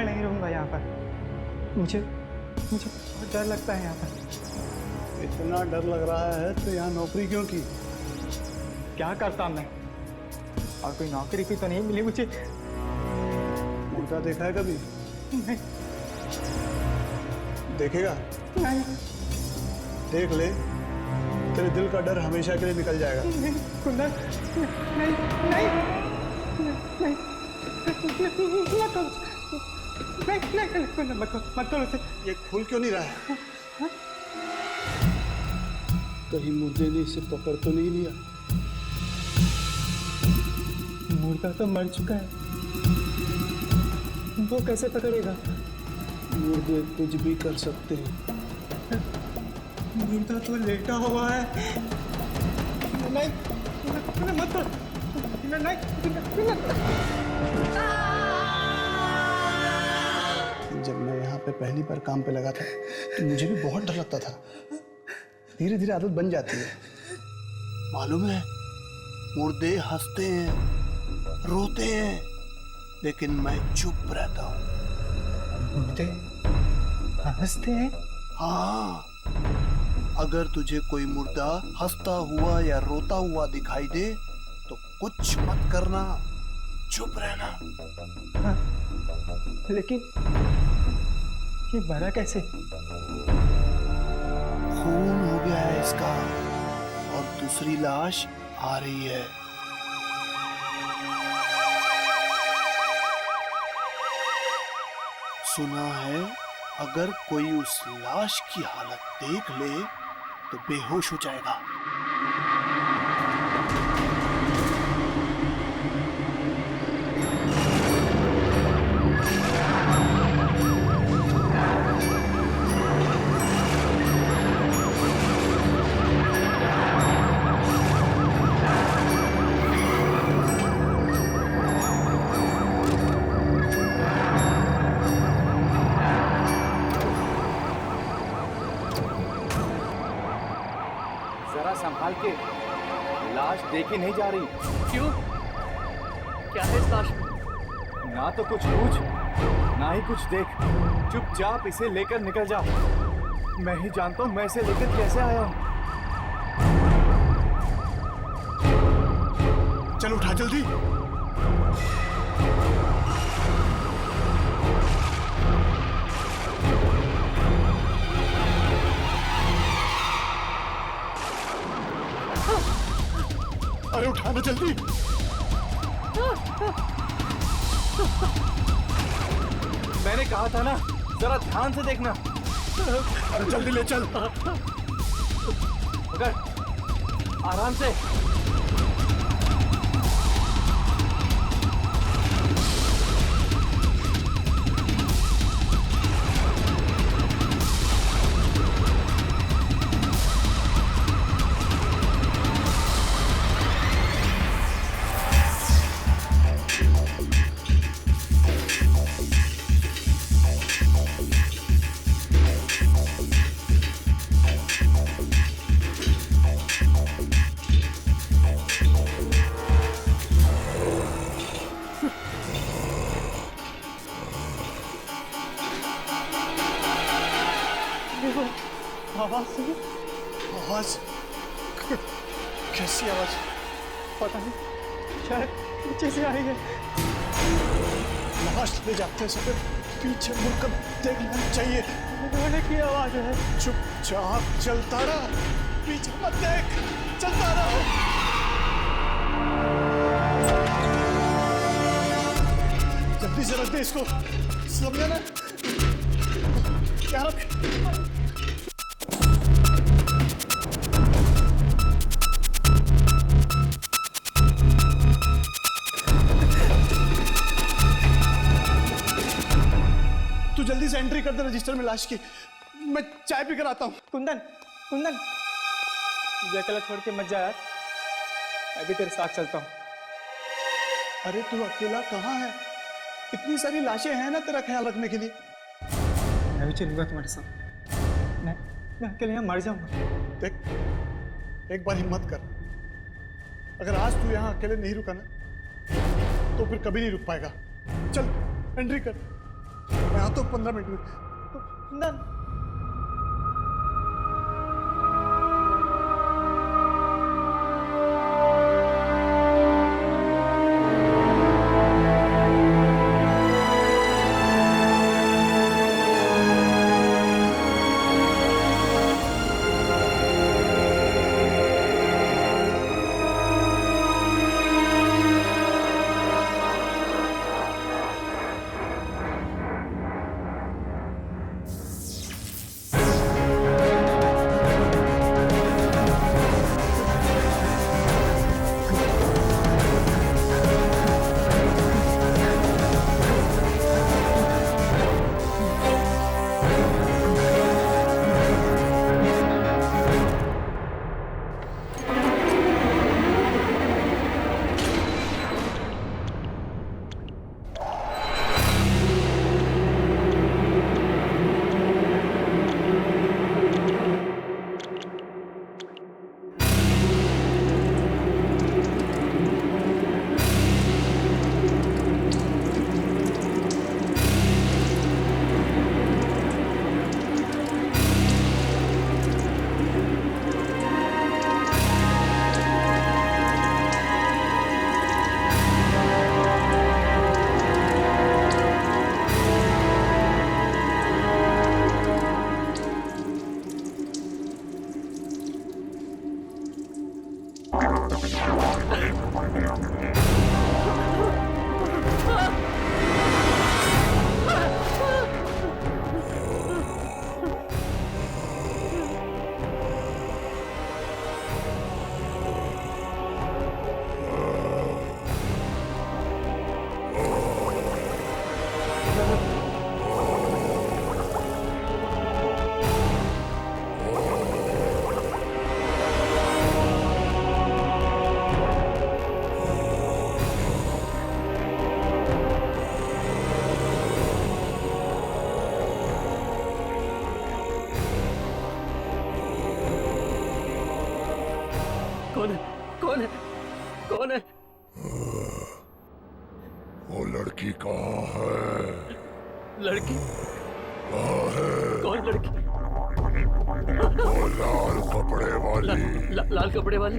मैं नहीं रहूंगा यहाँ पर। मुझे बहुत डर लगता है यहाँ पर। इतना डर लग रहा है तो यहाँ नौकरी क्यों की? क्या करता मैं, और कोई नौकरी भी तो नहीं मिली मुझे। मुर्दा देखा है कभी? नहीं देखेगा? नहीं देख ले, तेरे दिल का डर हमेशा के लिए निकल जाएगा। नहीं कुंदन, नहीं नहीं नहीं मत करो, नहीं नहीं कुंदन मत करो उसे। ये खुल क्यों नहीं रहा है? कहीं मुर्दे ने इसे पकड़ तो नहीं लिया? मुर्दा तो मर चुका है, वो कैसे पकड़ेगा? मुर्दे कुछ भी कर सकते हैं। मुर्दा तो लेटा हुआ है। नहीं मत करो, नहीं। जब मैं यहाँ पे पहली बार काम पे लगा था तो मुझे भी बहुत डर लगता था। धीरे धीरे आदत बन जाती है। मालूम है, मुर्दे हंसते हैं, रोते हैं, लेकिन मैं चुप रहता हूँ। मुर्दे हंसते हैं? हाँ, अगर तुझे कोई मुर्दा हंसता हुआ या रोता हुआ दिखाई दे तो कुछ मत करना, चुप रहना। हाँ, लेकिन ये मरा कैसे? खून हो गया है इसका और दूसरी लाश आ रही है। सुना है अगर कोई उस लाश की हालत देख ले तो बेहोश हो जाएगा। जरा संभाल के, लाश देखी नहीं जा रही। क्यों? क्या है इस लाश में? ना तो कुछ पूछ, ना ही कुछ देख, चुपचाप इसे लेकर निकल जा। मैं ही जानता हूँ मैं इसे लेकर कैसे आया हूँ। चल उठा जल्दी। अरे उठाना जल्दी। मैंने कहा था ना, जरा ध्यान से देखना। अरे जल्दी ले चल। उधर, आराम से। आवाज सुनी? आवाज? कैसी आवाज? पता नहीं, शायद पीछे से आई है। लाश ले जाते समय पीछे मुड़कर देख लेना चाहिए। रोने की आवाज है। चुपचाप चलता रहा, पीछे मत देख, चलता रहो। जल्दी से रख दे इसको, समझा ना? क्या रख? तू जल्दी से एंट्री कर दे रजिस्टर में लाश की। मैं चाय पी कर आता हूँ। कुंदन कुंदन, मुझे अकेला छोड़ के मत जा यार, मैं भी तेरे साथ चलता हूँ। अरे तू अकेला कहाँ है? इतनी सारी लाशें हैं ना तेरा ख्याल रखने के लिए। मैं भी चलूंगा तुम्हारे साथ। मैं अकेले यहाँ मर जाऊंगा। देख, एक बार हिम्मत कर। अगर आज तू यहाँ अकेले नहीं रुका ना तो फिर कभी नहीं रुक पाएगा। चल एंट्री कर। मैं आता हूँ 15 मिनट में। नंद, कौन है? कौन है? कौन है? वो लड़की कहाँ है? लड़की? कहाँ है? कौन लड़की? वो लाल कपड़े वाली। लाल कपड़े वाली?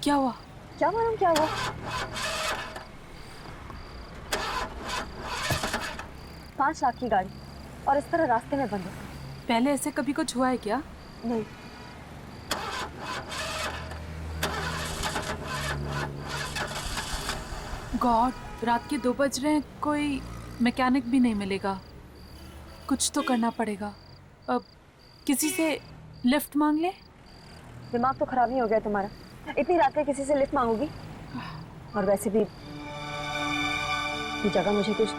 क्या हुआ? क्या मालूम क्या हुआ। 5 लाख की गाड़ी और इस तरह रास्ते में बंद। पहले ऐसे कभी कुछ हुआ है क्या? नहीं, गॉड, रात के 2 बज रहे हैं, कोई मैकेनिक भी नहीं मिलेगा। कुछ तो करना पड़ेगा। अब किसी से लिफ्ट मांग ले। दिमाग तो खराब नहीं हो गया तुम्हारा? इतनी रात में किसी से लिफ्ट मांगोगी? और वैसे भी ये जगह मुझे कुछ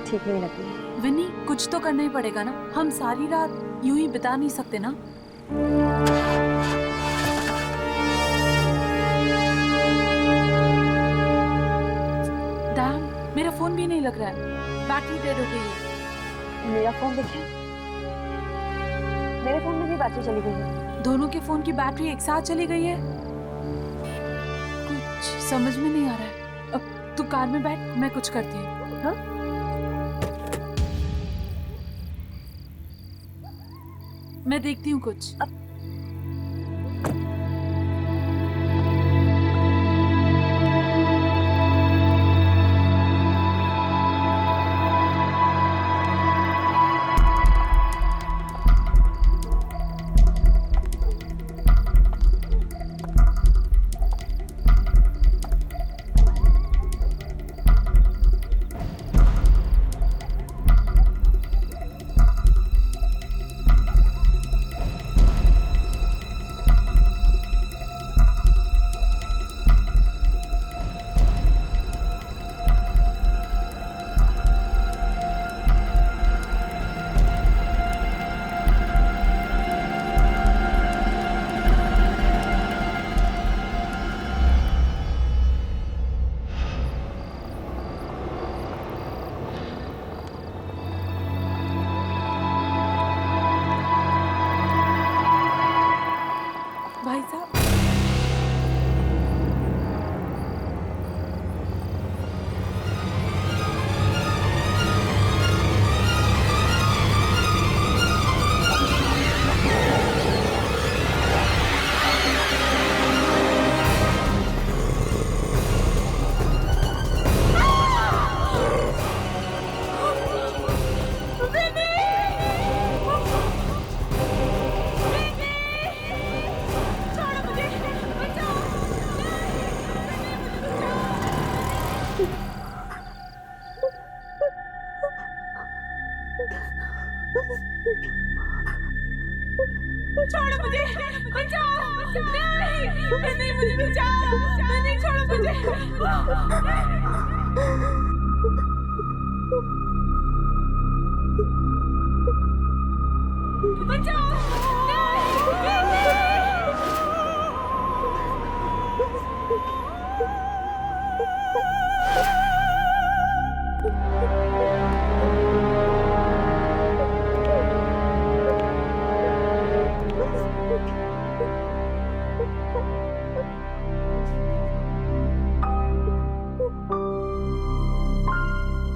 ठीक नहीं लगती। विनी, कुछ तो करना ही पड़ेगा ना। हम सारी रात यूं ही बिता नहीं सकते ना। डैम, मेरा फोन भी नहीं लग रहा है। बैटरी डेड हो गई है। मेरा फोन देखिए, मेरे फोन में भी बैटरी चली गई है। दोनों के फोन की बैटरी एक साथ चली गई है। कुछ समझ में नहीं आ रहा है। अब तू कार में बैठ, मैं कुछ करती हूँ। हाँ? मैं देखती हूँ कुछ। भाई साहब, छोड़ो मुझे, बचाओ, नहीं, मुझे बचाओ, नहीं, छोड़ो मुझे।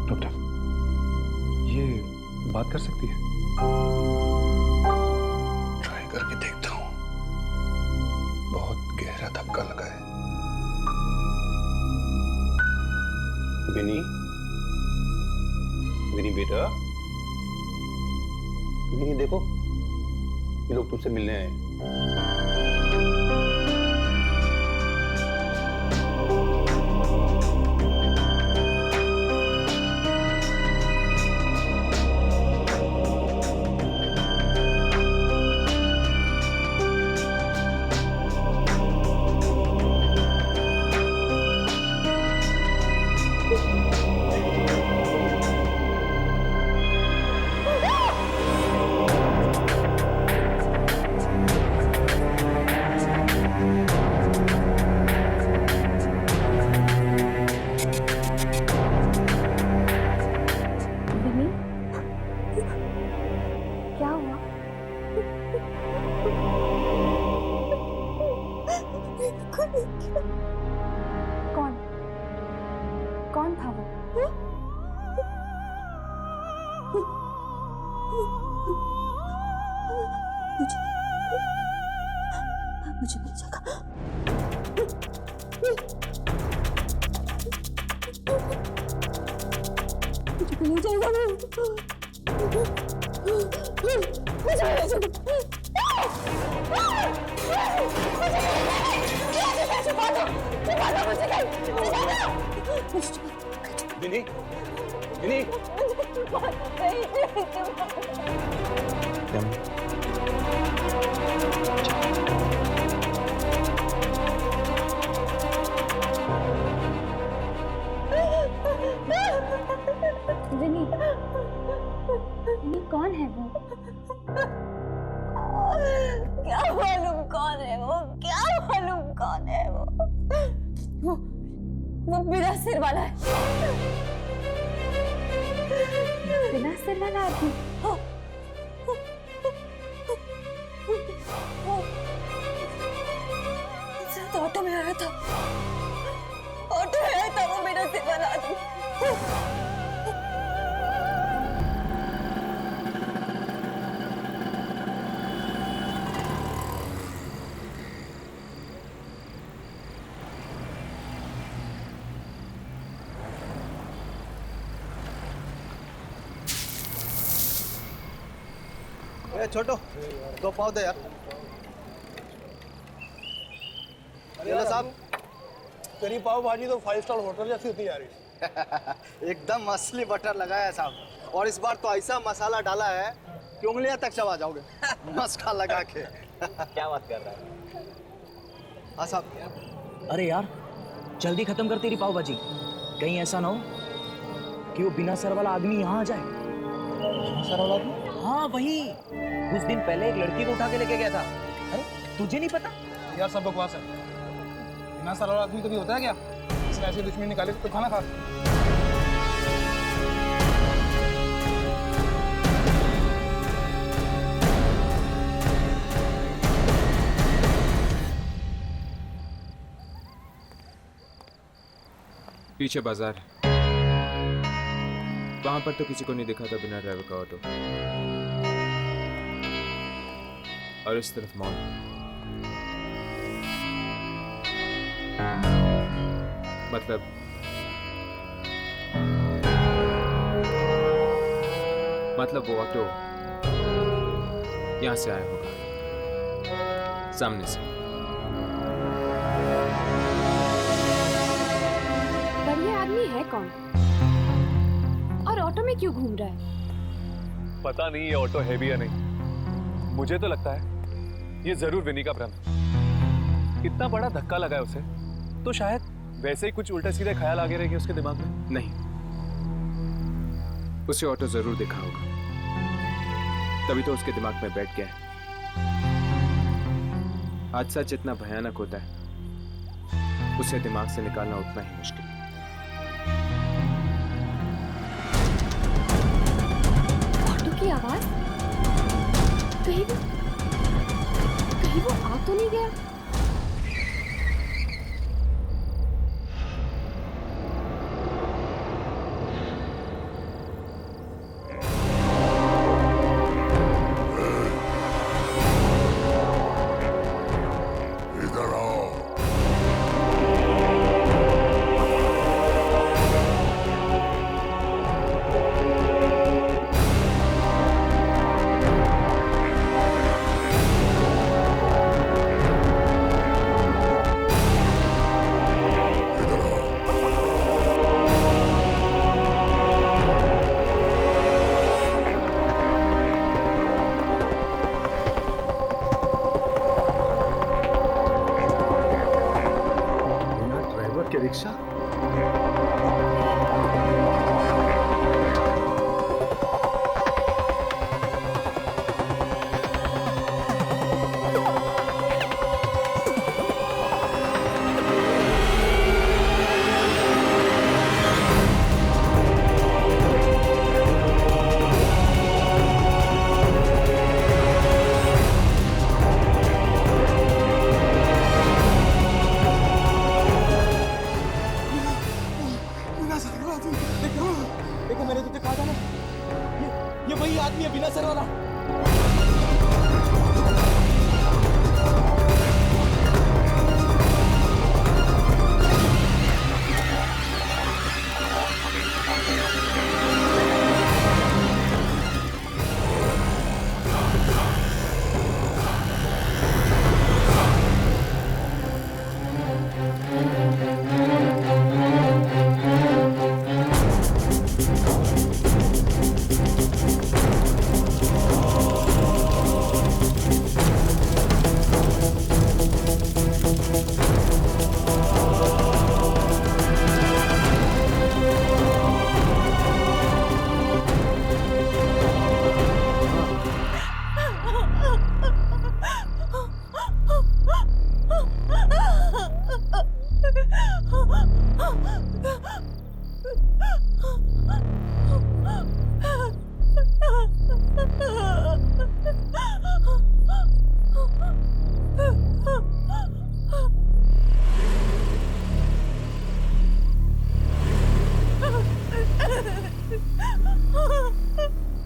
डॉक्टर, ये बात कर सकती है? ट्राई करके देखता हूँ। बहुत गहरा धक्का लगा है। विनी, विनी बेटा, विनी देखो, ये लोग तुमसे मिलने आए। क्या हुआ? कौन कौन था वो? मुझे मिल जाएगा। मुझे मिल जाएगा। विनी, विनी, विनी, विनी कौन है वो? क्या मालूम कौन है वो? क्या मालूम कौन है वो? वो बिना सिर वाला है। बिना सिर वाला आदमी? तो ऑटो में आया था। ऑटो में आया था वो बिना सिर वाला आदमी। ए छोटो 2 पाव दे यार। अरे साहब तेरी पाव भाजी तो 5 स्टार होटल जैसी होती है यार। एकदम असली बटर लगाया है साहब, और इस बार तो ऐसा मसाला डाला है कि उंगलियां तक चबा जाओगे मस्का लगा के। क्या बात कर रहा है? हाँ साहब। अरे यार जल्दी खत्म कर तेरी पाव भाजी, कहीं ऐसा ना हो कि वो बिना सर वाला आदमी यहाँ आ जाए। सर वाला भी? हाँ वही, कुछ दिन पहले एक लड़की को उठा के लेके गया था। अरे तुझे नहीं पता? यार सब बकवास है। बिना सर वाला आदमी कभी होता है क्या? इसने ऐसे दुश्मनी निकाले तो खाना खा। पीछे बाजार है, वहां पर तो किसी को नहीं दिखा था बिना ड्राइवर का ऑटो, और इस तरफ मॉल। मतलब वो ऑटो यहां से आया होगा, सामने से। पर ये आदमी है कौन और ऑटो में क्यों घूम रहा है? पता नहीं ये ऑटो है भी या नहीं। मुझे तो लगता है ये जरूर विनी का भ्रम है। इतना बड़ा धक्का लगा है उसे, तो शायद वैसे ही कुछ उल्टे सीधे ख्याल आगे रहेंगे उसके दिमाग में। नहीं, उसे ऑटो जरूर देखा होगा, तभी तो उसके दिमाग में बैठ गया है। हादसा जितना भयानक होता है, उसे दिमाग से निकालना उतना ही मुश्किल। ऑटो की आवाज, कहीं वो आ तो नहीं गया? इधर आओ। ड्राइवर के रिक्शा। देखो मैंने तो दिखा था ना, ये वही आदमी है बिना सर वाला।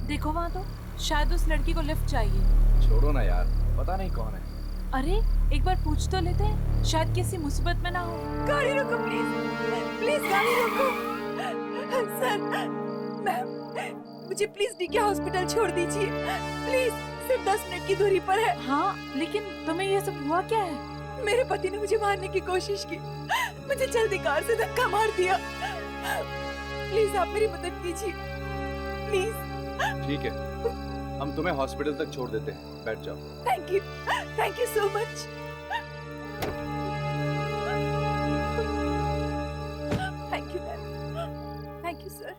देखो वहां तो शायद उस लड़की को लिफ्ट चाहिए। छोड़ो ना यार, पता नहीं कौन है। अरे एक बार पूछ तो लेते हैं, शायद किसी मुसीबत में ना हो। गाड़ी रोको प्लीज, प्लीज गाड़ी रोको। सर, मैम, मुझे प्लीज डीके हॉस्पिटल छोड़ दीजिए प्लीज। सिर्फ 10 मिनट की दूरी पर है। हाँ, लेकिन तुम्हें ये सब हुआ क्या है? मेरे पति ने मुझे मारने की कोशिश की, मुझे जल्दी कार से धक्का मार दिया। प्लीज आप मेरी मदद कीजिए, प्लीज। ठीक है, हम तुम्हें हॉस्पिटल तक छोड़ देते हैं, बैठ जाओ। Thank you so much. Thank you ma'am, thank you sir.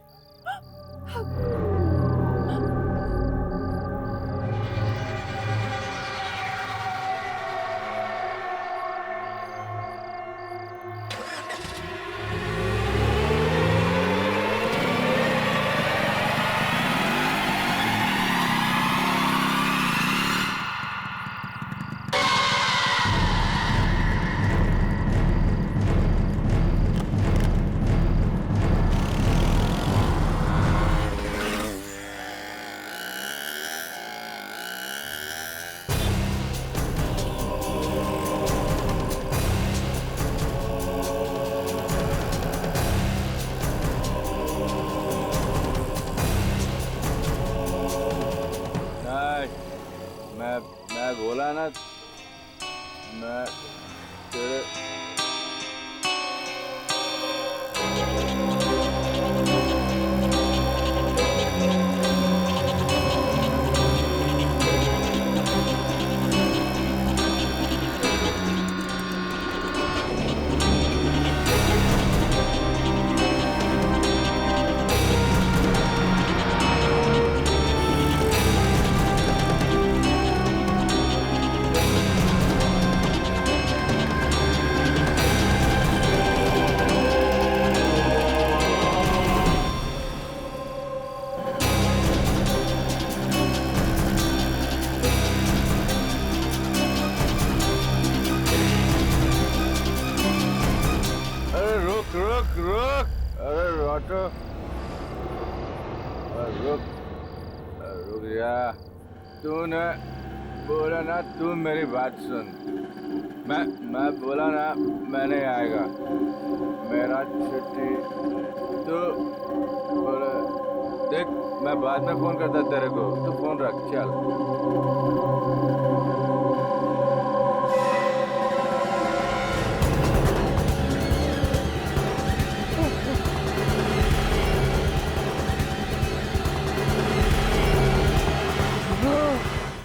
मैं बोला ना, मैं तेरे रुक, अरे ऑटो रुक जा। तूने बोला ना, तू मेरी बात सुन। मैं बोला ना, मैं नहीं आएगा। मेरा छुट्टी तो बोला। देख, मैं बाद में फोन करता तेरे को, तू फोन रख, चल।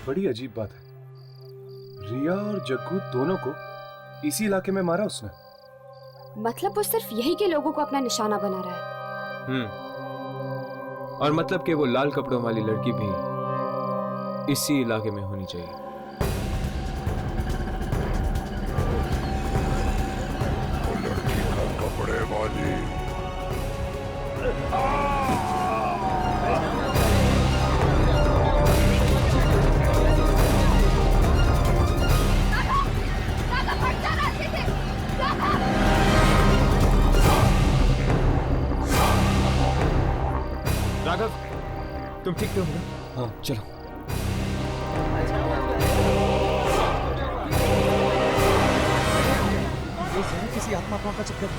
बड़ी अजीब बात है, रिया और जग्गू दोनों को इसी इलाके में मारा उसने। मतलब वो सिर्फ यही के लोगों को अपना निशाना बना रहा है। और मतलब कि वो लाल कपड़ों वाली लड़की भी इसी इलाके में होनी चाहिए। वो लड़की का कपड़े वाली राघव, तुम ठीक तो हो ना? हाँ, चलो। किसी आत्मा का चक्कर।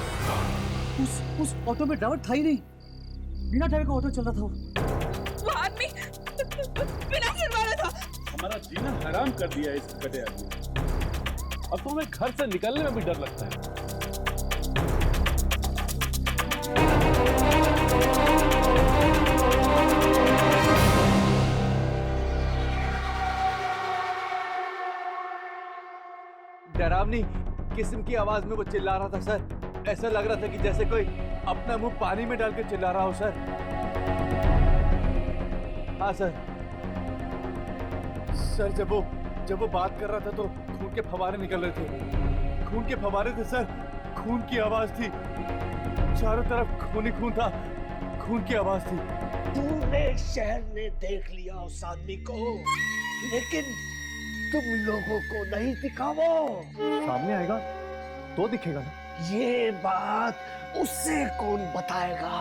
उस ऑटो में ड्राइवर था ही नहीं, बिना ड्राइवर का ऑटो चल रहा था। वो आदमी बिना सिर वाला था। हमारा जीना हराम कर दिया इस गधे आदमी ने। अब तो हमें घर से निकलने में भी डर लगता है। डरावनी किस्म की आवाज में वो चिल्ला रहा था सर। ऐसा लग रहा था कि जैसे कोई अपना मुंह पानी में डाल के चिल्ला रहा हो सर। हाँ सर। सर जब वो बात कर रहा था तो खून के फव्वारे निकल रहे थे। खून के फव्वारे थे सर, खून की आवाज थी। चारों तरफ खून ही खून था, खून की आवाज थी। पूरे शहर ने देख लिया उस आदमी को, लेकिन तुम लोगों को नहीं दिखा। वो सामने आएगा तो दिखेगा ना। ये बात उसे कौन बताएगा?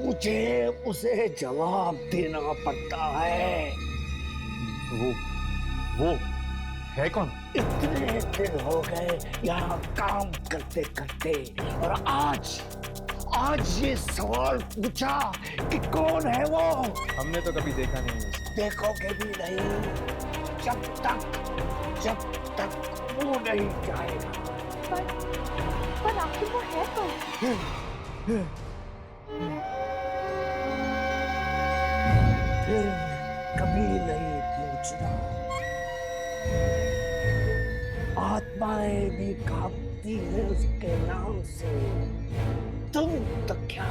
मुझे उसे जवाब देना पड़ता है। वो है कौन? इतने दिन हो गए यहाँ काम करते करते, और आज ये सवाल पूछा कि कौन है वो। हमने तो कभी देखा नहीं है। देखोगे भी नहीं जब तक वो नहीं जाएगा। पर आखिर वो है कौन? फिर कभी नहीं पूछना। आत्माएं भी कांपती है उसके नाम से। तुम तो क्या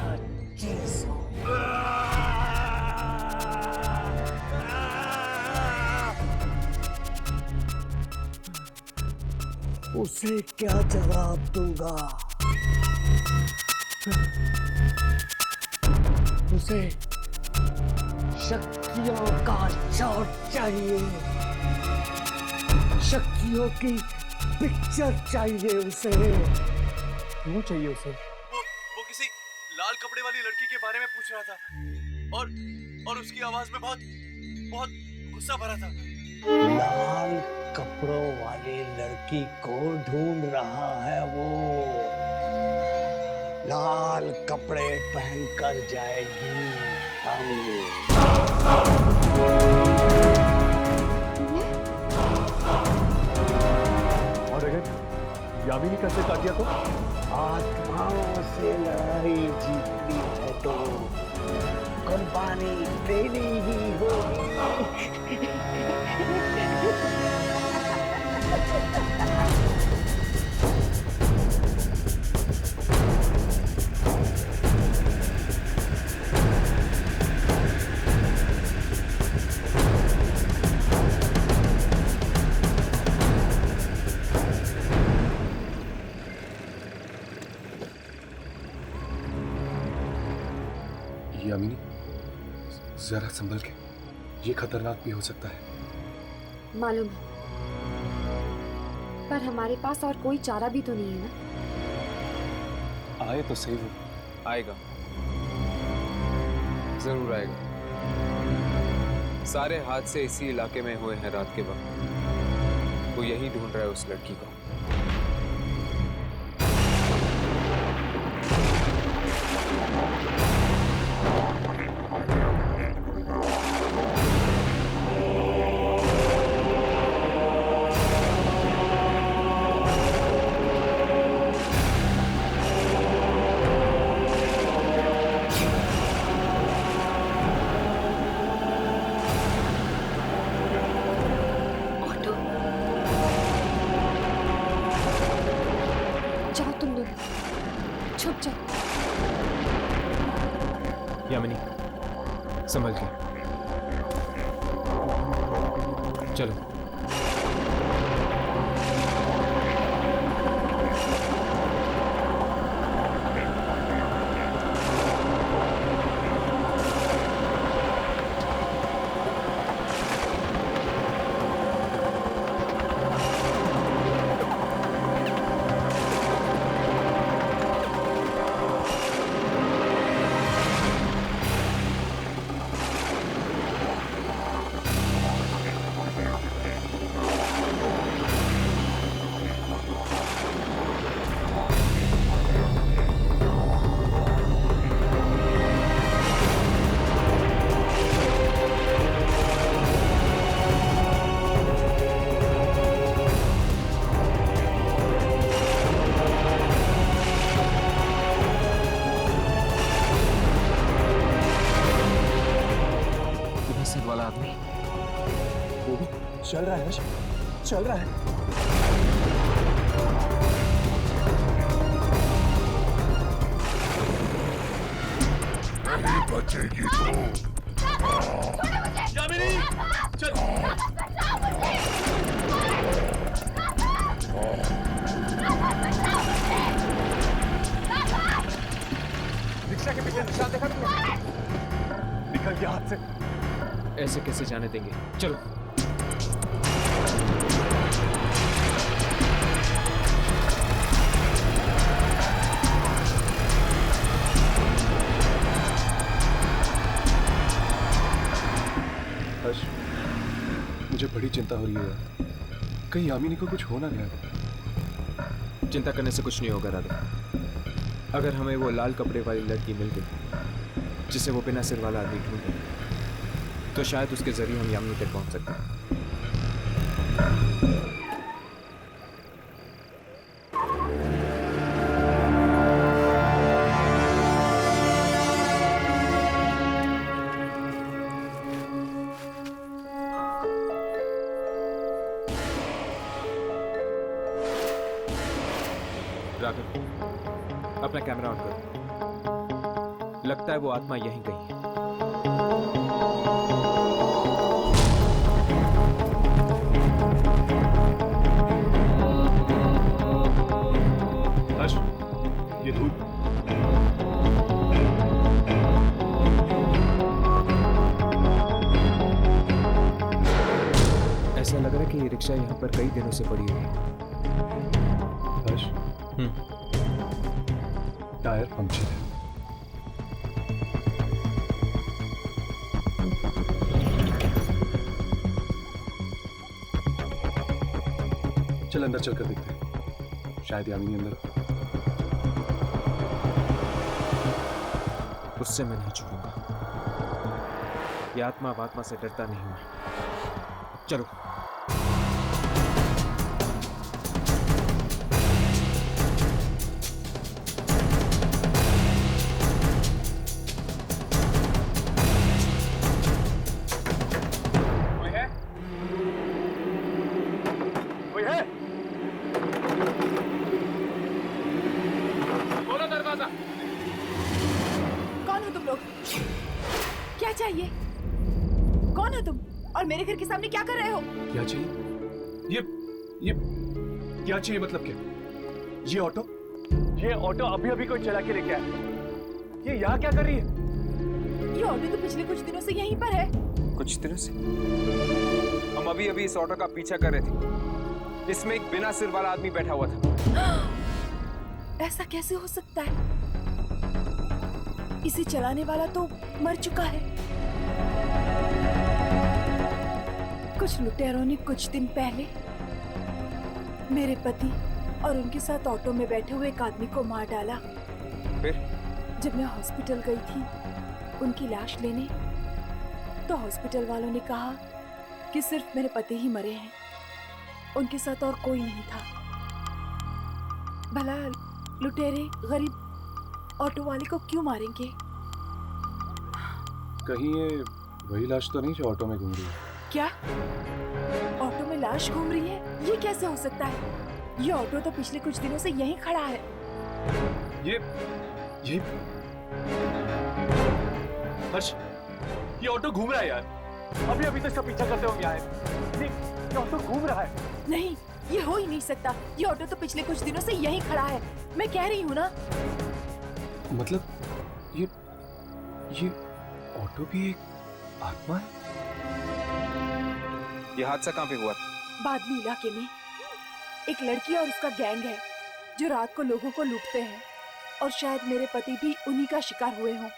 चीज हो? उसे क्या जवाब दूंगा? उसे शक्तियों का शॉट चाहिए, शक्तियों की पिक्चर चाहिए उसे। क्यों चाहिए उसे? वो किसी लाल कपड़े वाली लड़की के बारे में पूछ रहा था और उसकी आवाज में बहुत गुस्सा भरा था। लाल कपड़ों वाली लड़की को ढूंढ रहा है वो। लाल कपड़े पहनकर जाएगी और अगर यामिनी का सिर काट दिया तो? आत्माओं से लड़ाई जीतनी है तो कुर्बानी देनी ही होगी। यामिनी, जरा संभल के, ये खतरनाक भी हो सकता है। मालूम है, पर हमारे पास और कोई चारा भी तो नहीं है ना। आए तो सही वो। आएगा, जरूर आएगा। सारे हादसे इसी इलाके में हुए हैं रात के वक्त। वो यही ढूंढ रहा है उस लड़की को। छुप जाओ। यामिनी, संभल के चलो। वाला आदमी वो भी चल रहा है, चल रहा है। नहीं बचेगी तू। यामिनी, चल। रिक्शा के पीछे निशान देखा तुमने? निकल गया हाथ से। ऐसे कैसे जाने देंगे? चलो। हर्ष, मुझे बड़ी चिंता हो रही है। कहीं यामिनी को कुछ हो ना गया। चिंता करने से कुछ नहीं होगा राधा। अगर हमें वो लाल कपड़े वाली लड़की मिल गई जिसे वो बिना सिर वाला आदमी ढूंढ रहा है, तो शायद उसके जरिए हम यामिनी तक पहुंच सकते हैं। राघव, अपना कैमरा ऑन करो। लगता है वो आत्मा यहीं कहीं है। हर्ष, ये धूप। ऐसा लग रहा है कि ये रिक्शा यहाँ पर कई दिनों से पड़ी हुई है। हर्ष, टायर पंक्चर है। चल अंदर चलकर देखते हैं, शायद यामिनी अंदर। उससे मैं नहीं छूटूंगा। ये आत्मा वात्मा से डरता नहीं हूं। चलो। क्या चाहिए? कौन हो तुम और मेरे घर के सामने क्या कर रहे हो? क्या चाहिए? ये क्या चाहिए? मतलब क्या? ये ऑटो अभी अभी कोई चला के लेके आया। ये यहाँ क्या कर रही है? ये ऑटो तो पिछले कुछ दिनों से यहीं पर है। कुछ दिनों से? हम अभी अभी इस ऑटो का पीछा कर रहे थे। इसमें एक बिना सिर वाला आदमी बैठा हुआ था। ऐसा कैसे हो सकता है? इसे चलाने वाला तो मर चुका है। कुछ लुटेरों ने कुछ दिन पहले मेरे पति और उनके साथ ऑटो में बैठे हुए एक आदमी को मार डाला। फिर जब मैं हॉस्पिटल गई थी उनकी लाश लेने, तो हॉस्पिटल वालों ने कहा कि सिर्फ मेरे पति ही मरे हैं, उनके साथ और कोई नहीं था। भला लुटेरे गरीब ऑटो वाले को क्यों मारेंगे? कहीं ये वही लाश तो नहीं जो ऑटो में घूम रही है? क्या ऑटो में लाश घूम रही है? ये कैसे हो सकता है? ये ऑटो तो पिछले कुछ दिनों से यहीं खड़ा है। ये हर्ष, ये ऑटो घूम रहा है यार। अभी अभी तो इसका पीछा करते होंगे आए। ये ऑटो घूम रहा है। नहीं, ये हो ही नहीं सकता। ये ऑटो तो पिछले कुछ दिनों से यहीं खड़ा है। मैं कह रही हूँ ना। मतलब ये ऑटो भी एक आत्मा है? ये हादसा कहाँ पे हुआ? बादली इलाके में एक लड़की और उसका गैंग है जो रात को लोगों को लूटते हैं, और शायद मेरे पति भी उन्हीं का शिकार हुए हों।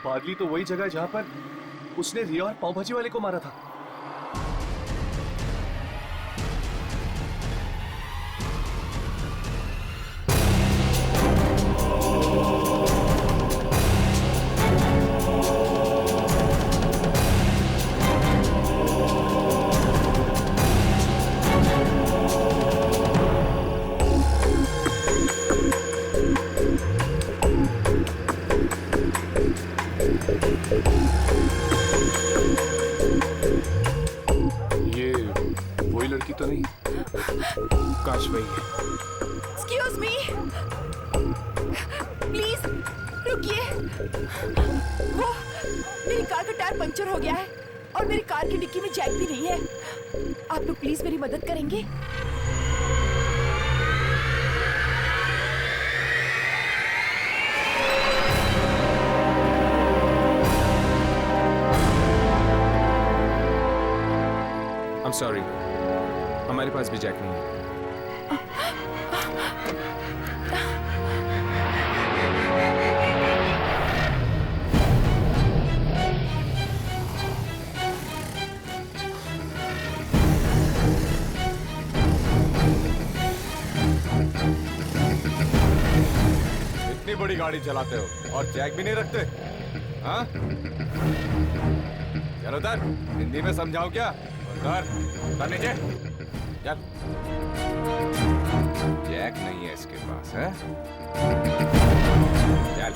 बादली तो वही जगह है जहां पर उसने रिया और पाव भाजी वाले को मारा था। तो नहीं? काश वही है। Excuse me, प्लीज रुकिए। वो मेरी कार का टायर पंचर हो गया है और मेरी कार की डिक्की में जैक भी नहीं है। आप लोग प्लीज मेरी मदद करेंगे? I'm sorry, हमारे पास भी जैक नहीं है। इतनी बड़ी बड़ी गाड़ी चलाते हो और चेक भी नहीं रखते, हाँ? चलो उधर, हिंदी में समझाओ क्या? उधर नीचे चल। चेक नहीं है इसके पास, है? चल।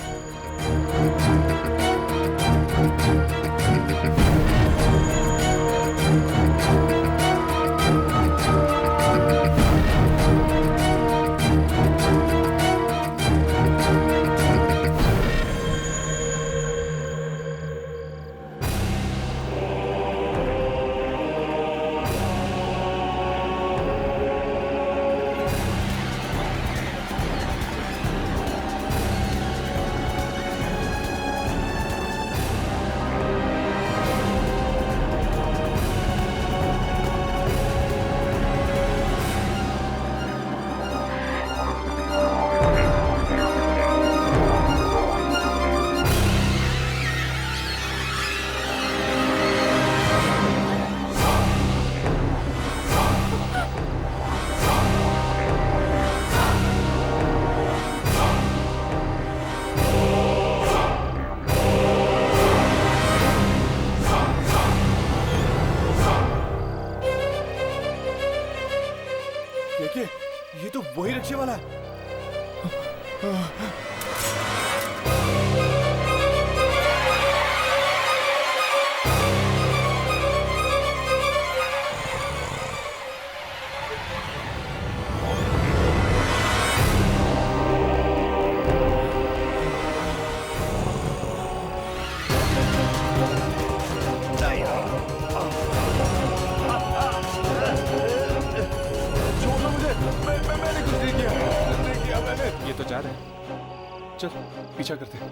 देखिए, ये तो वही रिक्शे वाला है। मैंने कुछ नहीं किया मैंने। ये तो जा रहे हैं, चल पीछा करते हैं।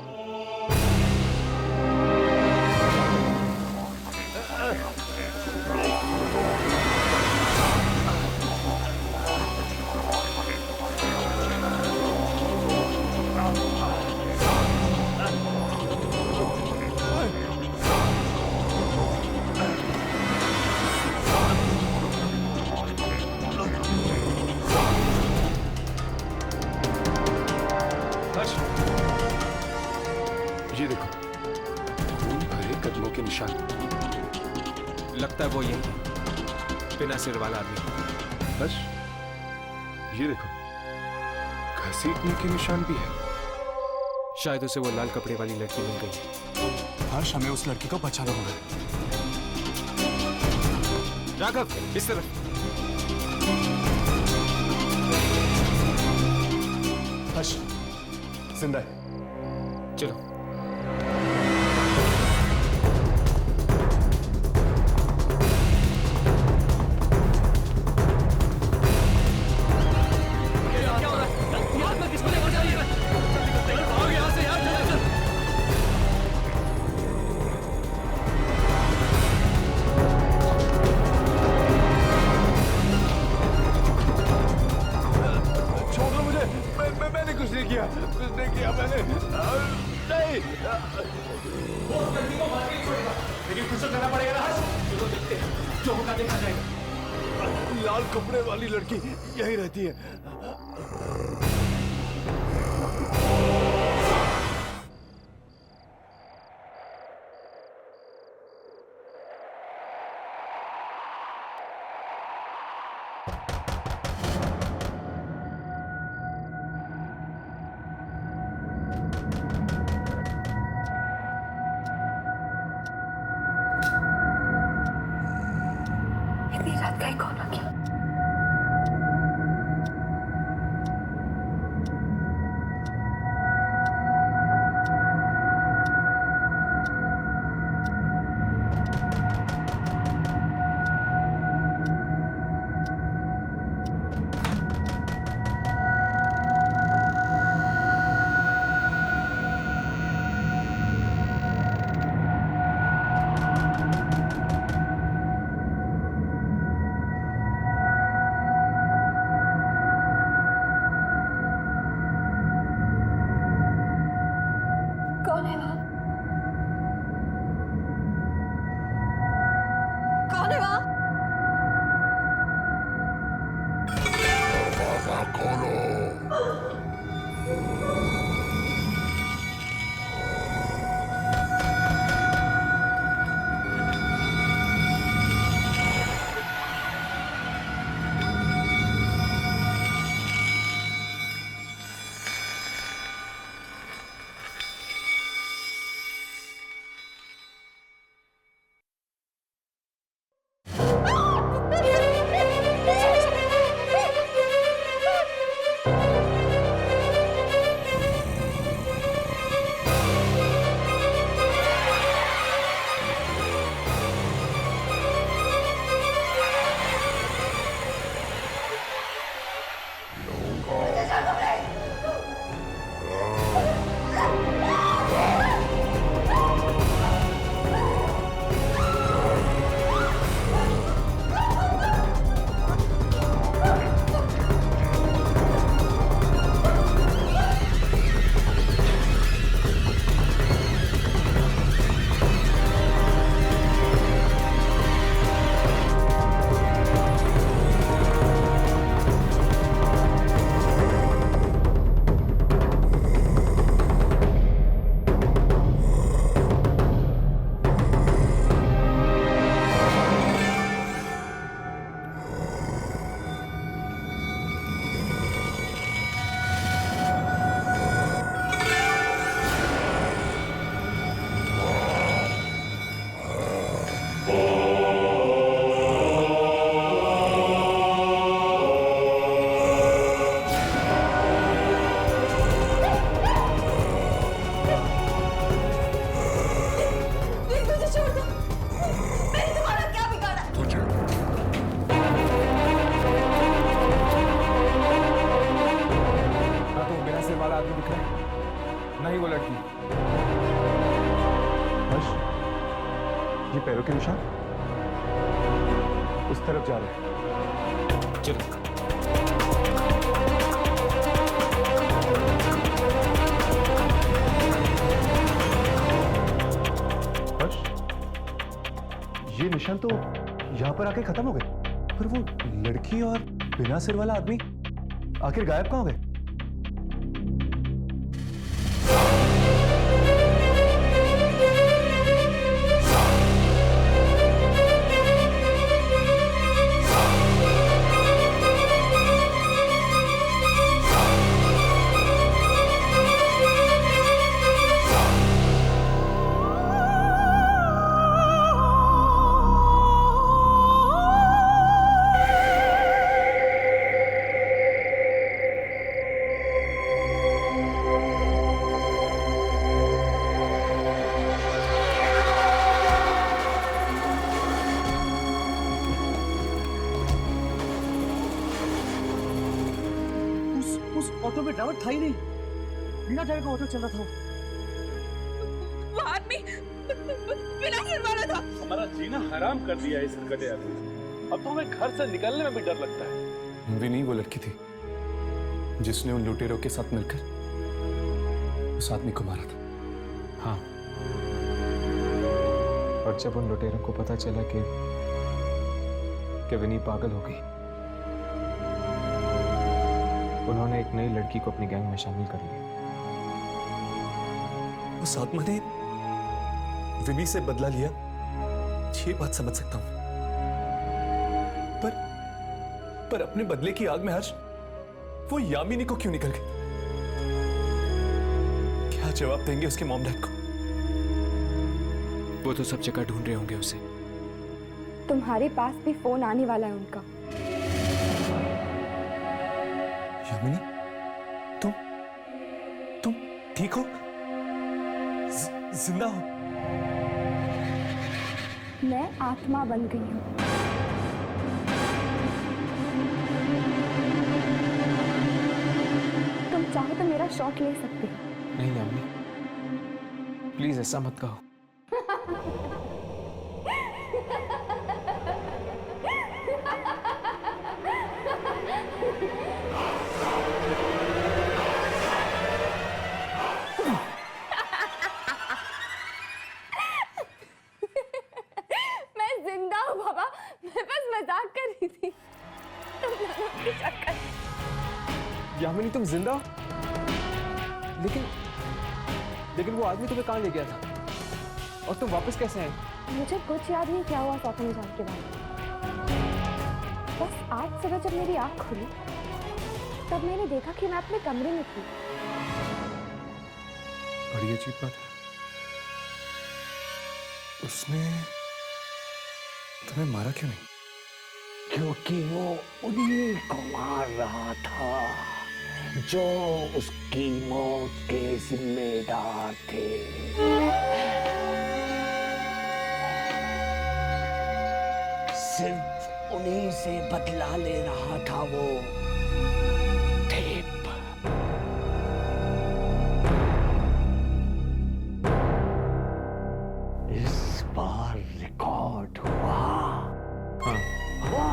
ये देखो, खून भरे कदमों के निशान। लगता है वो यही बिना सिर वाला आदमी। बस ये देखो, घसीटने के निशान भी है। शायद उसे वो लाल कपड़े वाली लड़की मिल गई। हर्ष, हमें उस लड़की को बचाना होगा। राघव, इस तरफ। हर्ष जिंदा है। चलो। मैंने कुछ नहीं किया मैंने नहीं। लेकिन कुछ तो करना पड़ेगा ना हर्ष। चलो देखते हैं, जो होगा देखा जाएगा। लाल कपड़े वाली लड़की यही रहती है। रात का कौन आ गया? ये पैरों के निशान उस तरफ जा रहे हैं। चलो। हर्ष, ये निशान तो यहां पर आके खत्म हो गए, पर वो लड़की और बिना सिर वाला आदमी आखिर गायब कहां हो गए? उस ऑटो में ड्राइवर था ही नहीं, बिना ड्राइवर का ऑटो चल रहा था। वो आदमी बिना सिर वाला था। हमारा जीना हराम कर दिया इस गधे आदमी ने। अब तो हमें घर से निकलने में भी डर लगता है। विनी वो लड़की थी जिसने उन लुटेरों के साथ मिलकर उस आदमी को मारा था। हाँ, और जब उन लुटेरों को पता चला कि विनी पागल हो गई, उन्होंने एक नई लड़की को अपनी गैंग में शामिल कर लिया। उस आत्मा ने विनी से बदला लिया, ये बात समझ सकता हूं, पर अपने बदले की आग में हर्ष वो यामिनी को क्यों निकल गई? क्या जवाब देंगे उसके मॉम डैड को? वो तो सब जगह ढूंढ रहे होंगे उसे। तुम्हारे पास भी फोन आने वाला है उनका। यामिनी, तुम ठीक हो? जिंदा हो? मैं आत्मा बन गई हूँ। तुम चाहो तो मेरा शॉट ले सकते हो। नहीं यामिनी, प्लीज ऐसा मत कहो। मैं जिंदा हूँ बाबा, मैं बस मजाक कर रही थी। तुम दोनों के चक्कर। यामिनी तुम जिंदा हो? लेकिन वो आदमी तुम्हें कहाँ ले गया था? और तुम वापस कैसे आए? मुझे कुछ याद नहीं क्या हुआ सौतन जान के बाद। बस आज सुबह जब मेरी आँख खुली तब मैंने देखा कि मैं अपने कमरे में थी। बड़ी अजीब बात है, उसने तुम्हें मारा क्यों नहीं? क्योंकि वो उन्हीं को मार रहा था जो उसकी मौत के जिम्मेदार थे। सिर्फ उन्हीं से बदला ले रहा था वो। टेप इस बार रिकॉर्ड हुआ। हाँ। हुआ।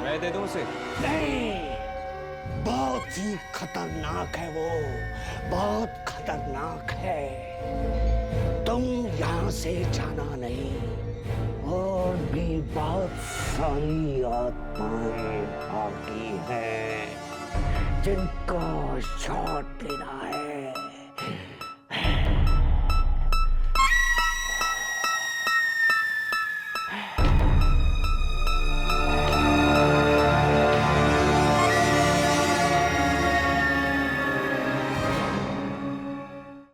मैं दे दूं उसे? नहीं, बहुत ही खतरनाक है वो, बहुत खतरनाक है। तुम यहाँ से जाना नहीं, और भी बहुत सारी आत्माएं बाकी हैं जिनको शॉट लेना है।